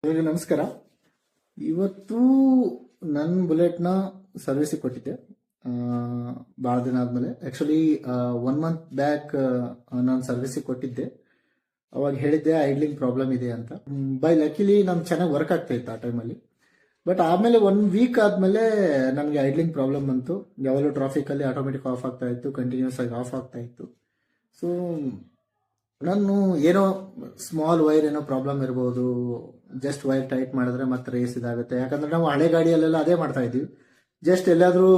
ಎಲ್ರಿಗೂ ನಮಸ್ಕಾರ. ಇವತ್ತು ನನ್ನ ಬುಲೆಟ್ನ ಸರ್ವಿಸಿಗೆ ಕೊಟ್ಟಿದ್ದೆ ಭಾಳ ದಿನ ಆದಮೇಲೆ. ಆ್ಯಕ್ಚುಲಿ 1 ಮಂತ್ ಬ್ಯಾಕ್ ನಾನು ಸರ್ವಿಸಿಗೆ ಕೊಟ್ಟಿದ್ದೆ. ಅವಾಗ ಹೇಳಿದ್ದೆ ಐಡ್ಲಿಂಗ್ ಪ್ರಾಬ್ಲಮ್ ಇದೆ ಅಂತ. ಬೈ ಲಕಿಲಿ ನಾನು ಚೆನ್ನಾಗಿ ವರ್ಕ್ ಆಗ್ತಾ ಇತ್ತು ಆ ಟೈಮಲ್ಲಿ. ಬಟ್ ಆಮೇಲೆ 1 ವೀಕ್ ಆದಮೇಲೆ ನನಗೆ ಐಡ್ಲಿಂಗ್ ಪ್ರಾಬ್ಲಮ್ ಬಂತು. ಯಾವಾಗಲೂ ಟ್ರಾಫಿಕಲ್ಲಿ ಆಟೋಮೆಟಿಕ್ ಆಫ್ ಆಗ್ತಾ ಇತ್ತು, ಕಂಟಿನ್ಯೂಸ್ ಆಗಿ ಆಫ್ ಆಗ್ತಾ ಇತ್ತು. ಸೊ ನಾನು ಏನೋ ಸ್ಮಾಲ್ ವೈರ್ ಏನೋ ಪ್ರಾಬ್ಲಮ್ ಇರ್ಬೋದು, ಜಸ್ಟ್ ವೈರ್ ಟೈಟ್ ಮಾಡಿದ್ರೆ ಮತ್ತೆ ರೇಸ್ ಇದಾಗುತ್ತೆ. ಯಾಕಂದ್ರೆ ನಾವು ಹಳೆ ಗಾಡಿಯಲ್ಲೆಲ್ಲ ಅದೇ ಮಾಡ್ತಾ ಇದ್ವಿ. ಜಸ್ಟ್ ಎಲ್ಲಾದ್ರೂ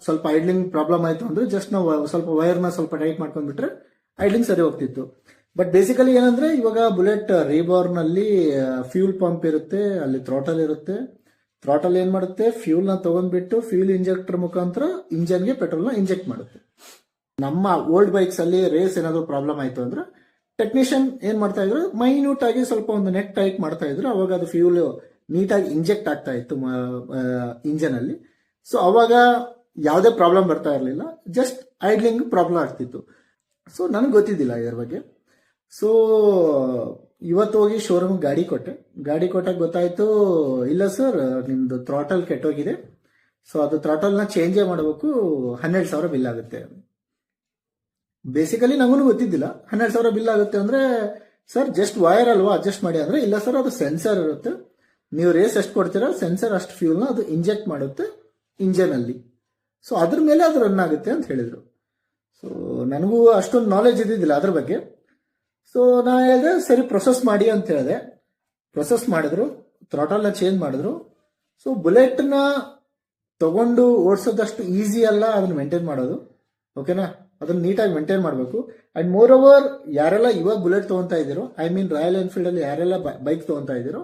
ಸ್ವಲ್ಪ ಐಡ್ಲಿಂಗ್ ಪ್ರಾಬ್ಲಮ್ ಆಯ್ತು ಅಂದ್ರೆ ಜಸ್ಟ್ ನಾವು ಸ್ವಲ್ಪ ವೈರ್ನ ಸ್ವಲ್ಪ ಟೈಟ್ ಮಾಡ್ಕೊಂಡ್ಬಿಟ್ರೆ ಐಡ್ಲಿಂಗ್ ಸರಿ ಹೋಗ್ತಿತ್ತು. ಬಟ್ ಬೇಸಿಕಲಿ ಏನಂದ್ರೆ ಇವಾಗ ಬುಲೆಟ್ ರೀಬಾರ್ನ್ ಅಲ್ಲಿ ಫ್ಯೂಲ್ ಪಂಪ್ ಇರುತ್ತೆ, ಅಲ್ಲಿ ಥ್ರಾಟಲ್ ಇರುತ್ತೆ. ಥ್ರಾಟಲ್ ಏನ್ ಮಾಡುತ್ತೆ, ಫ್ಯೂಲ್ ನ ತಗೊಂಡ್ಬಿಟ್ಟು ಫ್ಯೂಲ್ ಇಂಜೆಕ್ಟರ್ ಮುಖಾಂತರ ಇಂಜನ್ಗೆ ಪೆಟ್ರೋಲ್ ನ ಇಂಜೆಕ್ಟ್ ಮಾಡುತ್ತೆ. ನಮ್ಮ ಓಲ್ಡ್ ಬೈಕ್ಸ್ ಅಲ್ಲಿ ರೇಸ್ ಏನಾದ್ರು ಪ್ರಾಬ್ಲಮ್ ಆಯ್ತು ಅಂದ್ರೆ ಟೆಕ್ನಿಷಿಯನ್ ಏನ್ ಮಾಡ್ತಾ ಇದ್ರು, ಮೈನ್ಯೂಟ್ ಆಗಿ ಸ್ವಲ್ಪ ಒಂದು ನೆಟ್ ಟೈಟ್ ಮಾಡ್ತಾ ಇದ್ರು. ಅವಾಗ ಅದು ಫ್ಯೂಲ್ ನೀಟಾಗಿ ಇಂಜೆಕ್ಟ್ ಆಗ್ತಾ ಇತ್ತು ಇಂಜನ್ ಅಲ್ಲಿ. ಸೊ ಅವಾಗ ಯಾವುದೇ ಪ್ರಾಬ್ಲಮ್ ಬರ್ತಾ ಇರಲಿಲ್ಲ, ಜಸ್ಟ್ ಐಡ್ಲಿಂಗ್ ಪ್ರಾಬ್ಲಮ್ ಆಗ್ತಿತ್ತು. ಸೊ ನನಗೆ ಗೊತ್ತಿದ್ದಿಲ್ಲ ಇದ್ರ ಬಗ್ಗೆ. ಸೊ ಇವತ್ತು ಹೋಗಿ ಶೋರೂಮ್ ಗಾಡಿ ಕೊಟ್ಟಾಗ ಗೊತ್ತಾಯ್ತು, ಇಲ್ಲ ಸರ್ ನಿಮ್ದು ಥ್ರಾಟಲ್ ಕೆಟ್ಟೋಗಿದೆ, ಸೊ ಅದು ಥ್ರಾಟಲ್ನ ಚೇಂಜೇ ಮಾಡಬೇಕು, 12,000 ಬಿಲ್ ಆಗುತ್ತೆ. ಬೇಸಿಕಲಿ ನನಗೂ ಗೊತ್ತಿದ್ದಿಲ್ಲ 12,000 ಬಿಲ್ ಆಗುತ್ತೆ ಅಂದ್ರೆ. ಸರ್ ಜಸ್ಟ್ ವೈರ್ ಅಲ್ವಾ, ಅಡ್ಜಸ್ಟ್ ಮಾಡಿ ಅಂದ್ರೆ, ಇಲ್ಲ ಸರ್ ಅದು ಸೆನ್ಸರ್ ಇರುತ್ತೆ, ನೀವು ರೇಸ್ ಎಷ್ಟು ಕೊಡ್ತೀರಾ ಸೆನ್ಸರ್ ಅಷ್ಟು ಫ್ಯೂಲ್ನ ಅದು ಇಂಜೆಕ್ಟ್ ಮಾಡುತ್ತೆ ಇಂಜನ್ ಅಲ್ಲಿ, ಸೊ ಅದ್ರ ಮೇಲೆ ಅದು ರನ್ ಆಗುತ್ತೆ ಅಂತ ಹೇಳಿದ್ರು. ಸೊ ನನಗೂ ಅಷ್ಟೊಂದು ನಾಲೆಜ್ ಇದ್ದಿದ್ದಿಲ್ಲ ಅದ್ರ ಬಗ್ಗೆ. ಸೊ ನಾ ಹೇಳಿದೆ ಸರಿ ಪ್ರೊಸೆಸ್ ಮಾಡಿ ಅಂತ ಹೇಳಿದೆ. ಪ್ರೊಸೆಸ್ ಮಾಡಿದ್ರು, ಥ್ರಾಟಲ್ನ ಚೇಂಜ್ ಮಾಡಿದ್ರು. ಸೊ ಬುಲೆಟ್ನ ತಗೊಂಡು ಓಡಿಸೋದಷ್ಟು ಈಸಿ ಅಲ್ಲ ಅದನ್ನ ಮೇಂಟೈನ್ ಮಾಡೋದು, ಓಕೆನಾ. ಅದನ್ನ ನೀಟಾಗಿ ಮೇಂಟೈನ್ ಮಾಡಬೇಕು. ಅಂಡ್ ಮೋರ್ ಓವರ್ ಯಾರೆಲ್ಲ ಇವಾಗ ಬುಲೆಟ್ ತಗೊಂತಾ ಇದ್ದೀರೋ, ಐ ಮೀನ್ ರಾಯಲ್ ಎನ್ಫೀಲ್ಡ್ ಅಲ್ಲಿ ಯಾರೆಲ್ಲ ಬೈಕ್ ತಗೊಂತಾ ಇದ್ದೀರೋ,